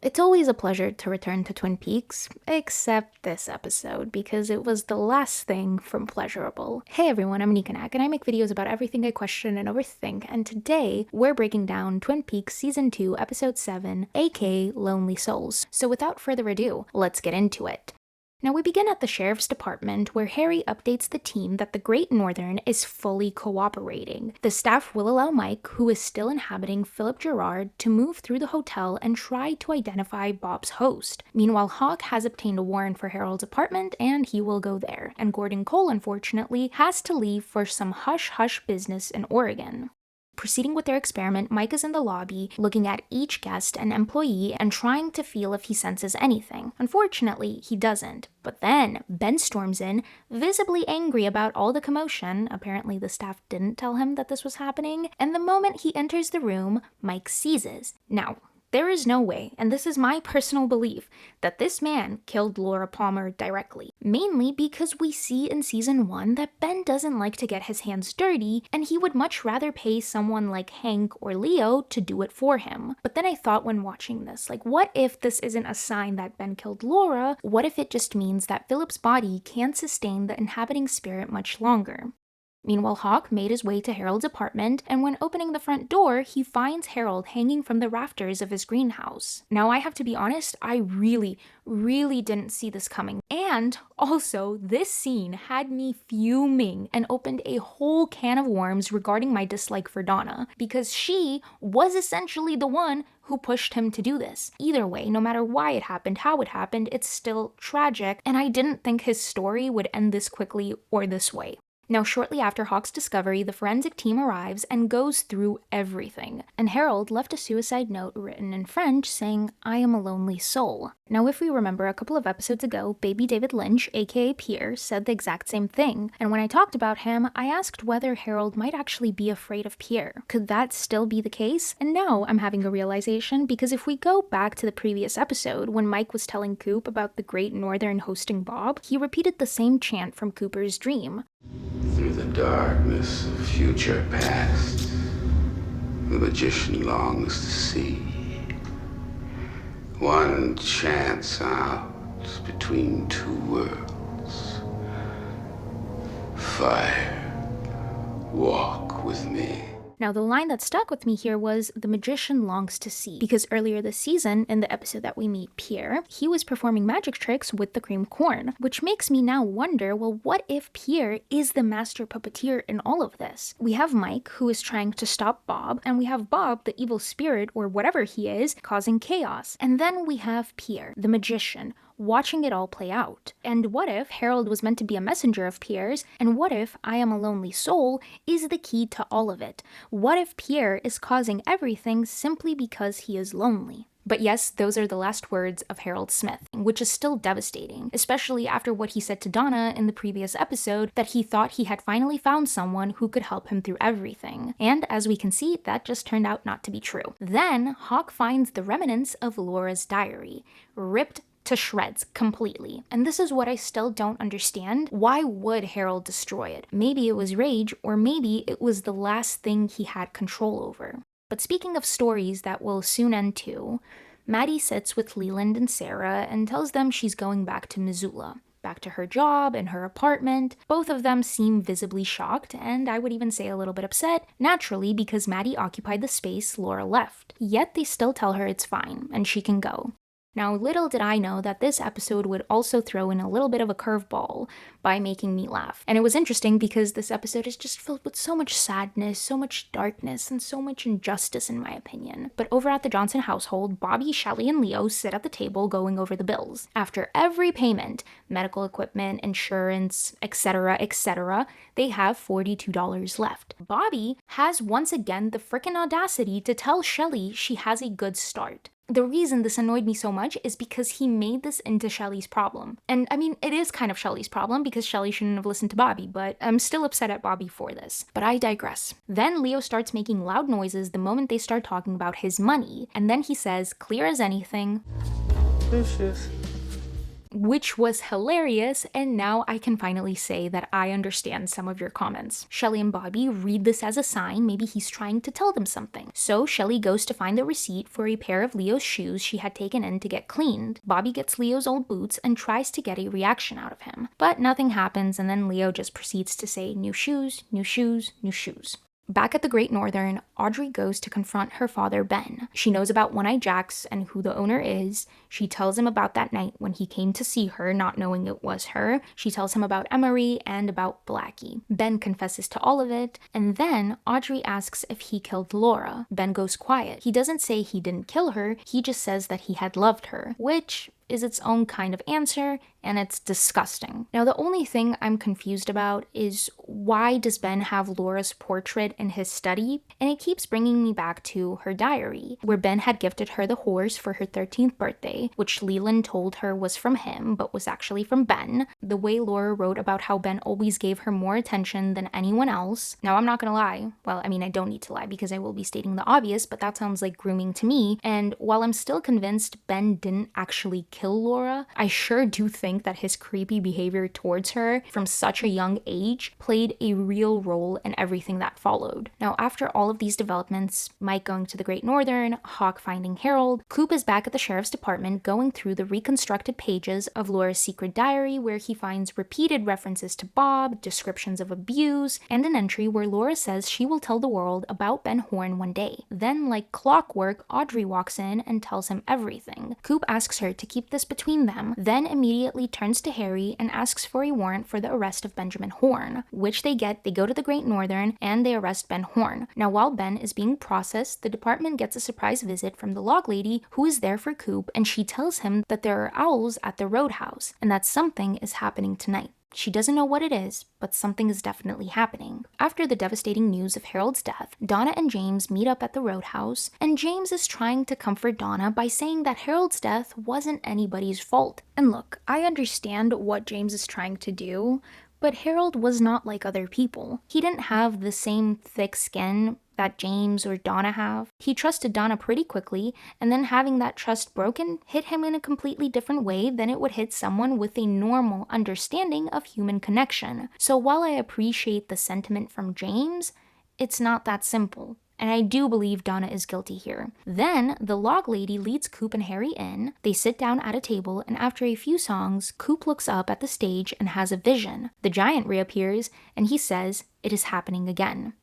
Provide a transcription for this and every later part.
It's always a pleasure to return to Twin Peaks, except this episode, because it was the last thing from pleasurable. Hey everyone, I'm Nikanak, and I make videos about everything I question and overthink, and today we're breaking down Twin Peaks Season 2, Episode 7, aka Lonely Souls. So without further ado, let's get into it. Now we begin at the sheriff's department where Harry updates the team that the Great Northern is fully cooperating. The staff will allow Mike, who is still inhabiting Philip Gerard, to move through the hotel and try to identify Bob's host. Meanwhile, Hawk has obtained a warrant for Harold's apartment and he will go there. And Gordon Cole, unfortunately, has to leave for some hush-hush business in Oregon. Proceeding with their experiment, Mike is in the lobby, looking at each guest and employee and trying to feel if he senses anything. Unfortunately, he doesn't. But then, Ben storms in, visibly angry about all the commotion. Apparently the staff didn't tell him that this was happening, and the moment he enters the room, Mike seizes. Now, there is no way, and this is my personal belief, that this man killed Laura Palmer directly. Mainly because we see in Season 1 that Ben doesn't like to get his hands dirty, and he would much rather pay someone like Hank or Leo to do it for him. But then I thought when watching this, like, what if this isn't a sign that Ben killed Laura? What if it just means that Philip's body can't sustain the inhabiting spirit much longer? Meanwhile, Hawk made his way to Harold's apartment, and when opening the front door, he finds Harold hanging from the rafters of his greenhouse. Now, I have to be honest, I really didn't see this coming. And also, this scene had me fuming and opened a whole can of worms regarding my dislike for Donna, because she was essentially the one who pushed him to do this. Either way, no matter why it happened, how it happened, it's still tragic, and I didn't think his story would end this quickly or this way. Now, shortly after Hawk's discovery, the forensic team arrives and goes through everything, and Harold left a suicide note written in French saying, "I am a lonely soul." Now, if we remember, a couple of episodes ago, baby David Lynch, aka Pierre, said the exact same thing, and when I talked about him, I asked whether Harold might actually be afraid of Pierre. Could that still be the case? And now I'm having a realization, because if we go back to the previous episode, when Mike was telling Coop about the Great Northern hosting Bob, he repeated the same chant from Cooper's dream. Through the darkness of future past, the magician longs to see one chance out between two worlds. Fire, walk with me. Now, the line that stuck with me here was, "The magician longs to see," because earlier this season, in the episode that we meet Pierre, he was performing magic tricks with the cream corn, which makes me now wonder, well, what if Pierre is the master puppeteer in all of this? We have Mike, who is trying to stop Bob, and we have Bob, the evil spirit, or whatever he is, causing chaos. And then we have Pierre, the magician, watching it all play out. And what if Harold was meant to be a messenger of Pierre's, and what if I am a lonely soul is the key to all of it? What if Pierre is causing everything simply because he is lonely? But yes, those are the last words of Harold Smith, which is still devastating, especially after what he said to Donna in the previous episode, that he thought he had finally found someone who could help him through everything. And as we can see, that just turned out not to be true. Then, Hawk finds the remnants of Laura's diary, ripped to shreds completely. And this is what I still don't understand. Why would Harold destroy it? Maybe it was rage, or maybe it was the last thing he had control over. But speaking of stories that will soon end too, Maddie sits with Leland and Sarah and tells them she's going back to Missoula, back to her job and her apartment. Both of them seem visibly shocked, and I would even say a little bit upset, naturally, because Maddie occupied the space Laura left. Yet they still tell her it's fine, and she can go. Now, little did I know that this episode would also throw in a little bit of a curveball by making me laugh. And it was interesting because this episode is just filled with so much sadness, so much darkness, and so much injustice in my opinion. But over at the Johnson household, Bobby, Shelley, and Leo sit at the table going over the bills. After every payment, medical equipment, insurance, etc., they have $42 left. Bobby has once again the frickin' audacity to tell Shelley she has a good start. The reason this annoyed me so much is because he made this into Shelley's problem. And I mean, it is kind of Shelley's problem because Shelley shouldn't have listened to Bobby, but I'm still upset at Bobby for this. But I digress. Then Leo starts making loud noises the moment they start talking about his money, and then he says, clear as anything, which was hilarious, and now I can finally say that I understand some of your comments. Shelly and Bobby read this as a sign, maybe he's trying to tell them something. So Shelly goes to find the receipt for a pair of Leo's shoes she had taken in to get cleaned. Bobby gets Leo's old boots and tries to get a reaction out of him, but nothing happens, and then Leo just proceeds to say, "New shoes, new shoes, new shoes." Back at the Great Northern, Audrey goes to confront her father, Ben. She knows about One-Eye Jacks and who the owner is. She tells him about that night when he came to see her, not knowing it was her. She tells him about Emery and about Blackie. Ben confesses to all of it, and then Audrey asks if he killed Laura. Ben goes quiet. He doesn't say he didn't kill her, he just says that he had loved her, which is its own kind of answer, and it's disgusting. Now, the only thing I'm confused about is why does Ben have Laura's portrait in his study? And it keeps bringing me back to her diary, where Ben had gifted her the horse for her 13th birthday, which Leland told her was from him, but was actually from Ben. The way Laura wrote about how Ben always gave her more attention than anyone else. Now, I'm not gonna lie. Well, I mean, I don't need to lie because I will be stating the obvious, but that sounds like grooming to me. And while I'm still convinced Ben didn't actually kill Laura, I sure do think that his creepy behavior towards her from such a young age played a real role in everything that followed. Now, after all of these developments, Mike going to the Great Northern, Hawk finding Harold, Coop is back at the sheriff's department going through the reconstructed pages of Laura's secret diary, where he finds repeated references to Bob, descriptions of abuse, and an entry where Laura says she will tell the world about Ben Horn one day. Then, like clockwork, Audrey walks in and tells him everything. Coop asks her to keep this between them, then immediately turns to Harry and asks for a warrant for the arrest of Benjamin Horn, which they get. They go to the Great Northern and they arrest Ben Horn. Now, while Ben is being processed, the department gets a surprise visit from the log lady who is there for Coop, and she tells him that there are owls at the roadhouse and that something is happening tonight. She doesn't know what it is, but something is definitely happening. After the devastating news of Harold's death, Donna and James meet up at the roadhouse, and James is trying to comfort Donna by saying that Harold's death wasn't anybody's fault. And look, I understand what James is trying to do, but Harold was not like other people. He didn't have the same thick skin that James or Donna have. He trusted Donna pretty quickly, and then having that trust broken hit him in a completely different way than it would hit someone with a normal understanding of human connection. So while I appreciate the sentiment from James, it's not that simple. And I do believe Donna is guilty here. Then, the log lady leads Coop and Harry in. They sit down at a table, and after a few songs, Coop looks up at the stage and has a vision. The giant reappears, and he says, "It is happening again."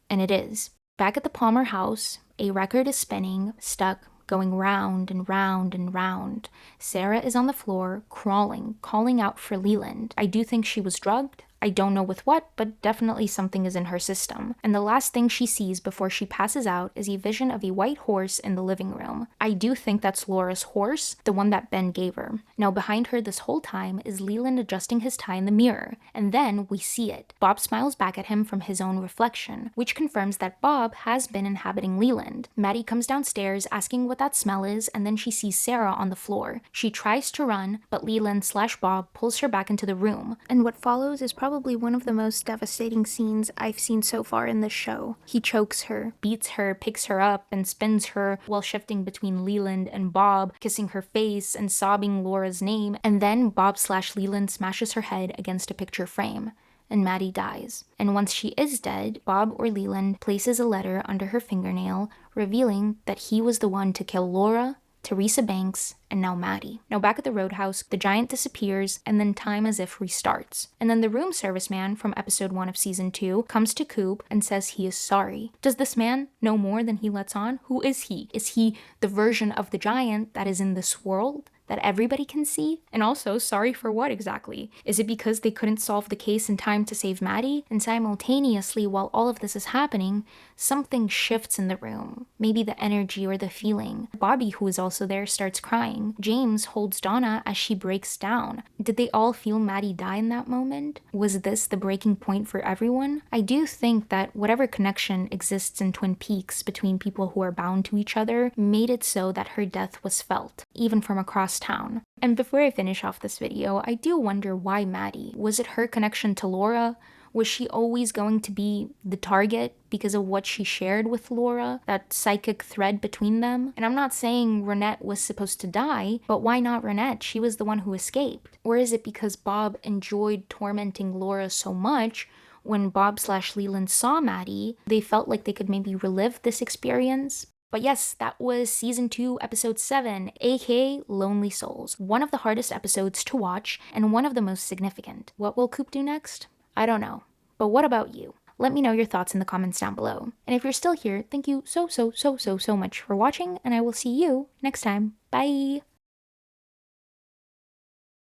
And it is. Back at the Palmer house, a record is spinning, stuck, going round and round and round. Sarah is on the floor, crawling, calling out for Leland. I do think she was drugged. I don't know with what, but definitely something is in her system. And the last thing she sees before she passes out is a vision of a white horse in the living room. I do think that's Laura's horse, the one that Ben gave her. Now behind her this whole time is Leland adjusting his tie in the mirror, and then we see it. Bob smiles back at him from his own reflection, which confirms that Bob has been inhabiting Leland. Maddie comes downstairs asking what that smell is, and then she sees Sarah on the floor. She tries to run, but Leland/Bob pulls her back into the room, and what follows is probably one of the most devastating scenes I've seen so far in this show. He chokes her, beats her, picks her up, and spins her while shifting between Leland and Bob, kissing her face and sobbing Laura's name, and then Bob/Leland smashes her head against a picture frame, and Maddie dies. And once she is dead, Bob or Leland places a letter under her fingernail, revealing that he was the one to kill Laura, Teresa Banks, and now Maddie. Now back at the roadhouse, the giant disappears, and then time as if restarts. And then the room service man from episode 1 of season 2 comes to Coop and says he is sorry. Does this man know more than he lets on? Who is he? Is he the version of the giant that is in this world that everybody can see? And also, sorry for what exactly? Is it because they couldn't solve the case in time to save Maddie? And simultaneously, while all of this is happening, something shifts in the room. Maybe the energy or the feeling. Bobby, who is also there, starts crying. James holds Donna as she breaks down. Did they all feel Maddie die in that moment? Was this the breaking point for everyone? I do think that whatever connection exists in Twin Peaks between people who are bound to each other made it so that her death was felt, even from across town. And before I finish off this video, I do wonder why Maddie. Was it her connection to Laura? Was she always going to be the target because of what she shared with Laura, that psychic thread between them? And I'm not saying Renette was supposed to die, but why not Renette? She was the one who escaped. Or is it because Bob enjoyed tormenting Laura so much, when Bob/Leland saw Maddie, they felt like they could maybe relive this experience? But yes, that was season 2, episode 7, aka Lonely Souls. One of the hardest episodes to watch, and one of the most significant. What will Coop do next? I don't know. But what about you? Let me know your thoughts in the comments down below. And if you're still here, thank you so much for watching, and I will see you next time. Bye!